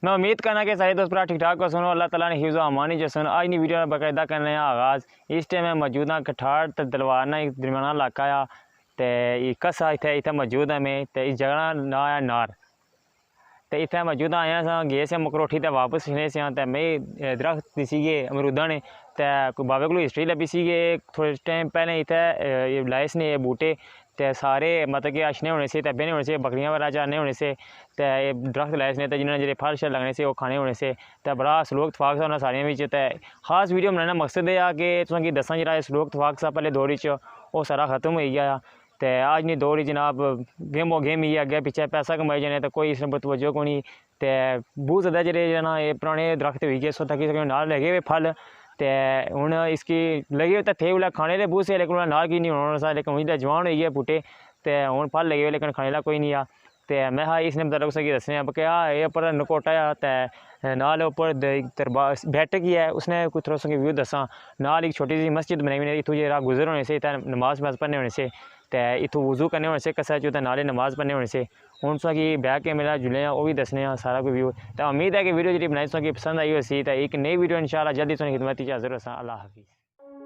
मैं उम्मीद करना कि सारे दोस्त ठीक ठाक हो सुनो अल्लाह ताला ने हिफ्ज़ व अमानी जो सुनो आज नी वीडियो बाकायदा करने आगाज़। इस टाइम मैं मौजूद हाँ कठाड़ ते दलवार ना एक दरमियाना इलाका आ ते कसा इत्थे मौजूद है मैं ते इस जगह का नाम है नार ते इत्थे मौजूद आया सा गए से मकरोठी ते वापस ने से ते मैं दरख्त सी अमरूदा ने ते बाबे को हिस्ट्री लभी सी थोड़े टाइम पहले इत्थे लाए ने बूटे ते सारे मतलब कि अछने होने से बहने होने से बकरियां वगैरह चारने होने से ते दरख्त लाए ने जिन्होंने जो फल शल लगने से वो खाने होने से ते बड़ा सलूक इतफाक सा सारे बिच ते खास वीडियो बनाने मकसद है कि तुसेंगी दस्सां जेह्ड़ा सलूक इतफाक सा पहले दौर च वो सारा खत्म हो गया ते अज नी दौर जनाब गेमो गेम ही अगे पिछे पैसा कमाई जाने तो कोई इस तवज्जो को नहीं ते बहुत ज़्यादा जो ना ये पुराने दरख्त हुई गए सो तक नाल लगे हुए फल ते हुण इसकी लगे हुए तो थे उल्ला खाने ले बहुत से लेकिन नाल की नहीं होना सा लेकिन वही जवान हो गए बूटे ते हुण फल लगे हुए लेकिन खाने ला कोई नहीं आ ते मैं हाँ इसने मतलब उसे दसने कि ये पर नकोटा आ ते नाल उपर बैठक ही है उसने कुछ थोड़ा सा व्यू दसा नाल एक छोटी सी मस्जिद बनाई हुई इतों जरा गुजर होने से नमाज पढ़ने होने से ते इतों वजू करने होने से कसा जो नाले नमाज पढ़ने होने से हूँ तुसा कि बैक कैमरा जुले वो भी दसने सारा कोई व्यू तो उम्मीद है कि वीडियो जी बनाई तुसा पसंद आई हो सी तो एक नई वीडियो इंशाल्लाह जल्दी तुम खिदमत हाजिर होसा। अल्लाह हाफिज़।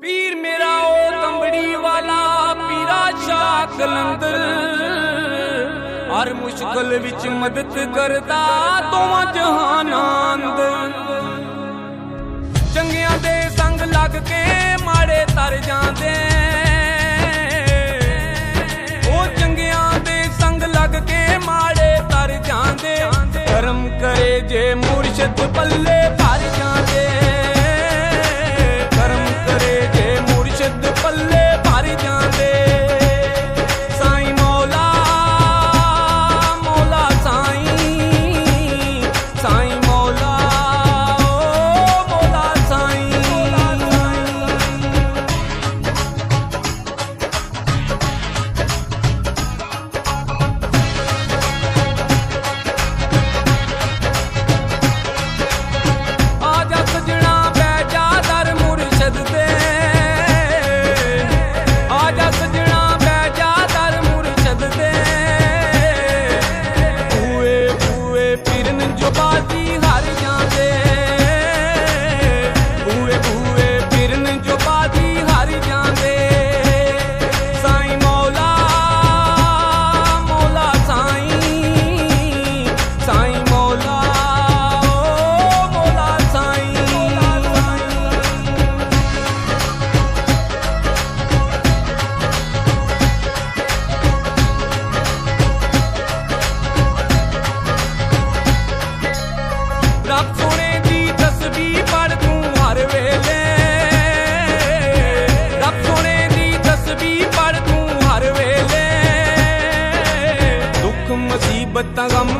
पीर मेरा ओ तंबड़ी वाला पीरा शाह कलंदर हर मुश्किल विच मदद करदा दोवां जहानां अंदर चंगियां दे संग लग के माड़े तर जांदे ओ चंगियां दे संग लग के माड़े तर जांदे करम करे जे मुर्शिद पल्ले भर जांदे पल्ले भर जांदे साईं मौला मौला साईं साईं मौला ओ मौला साईं आजा सजना बैजा दर मुर्शिद दे रब सोने दी तस्बीह पढ़ तू हर वेले रब सोने दी तस्बीह पढ़ तू हर वेले दुख मुसीबत गम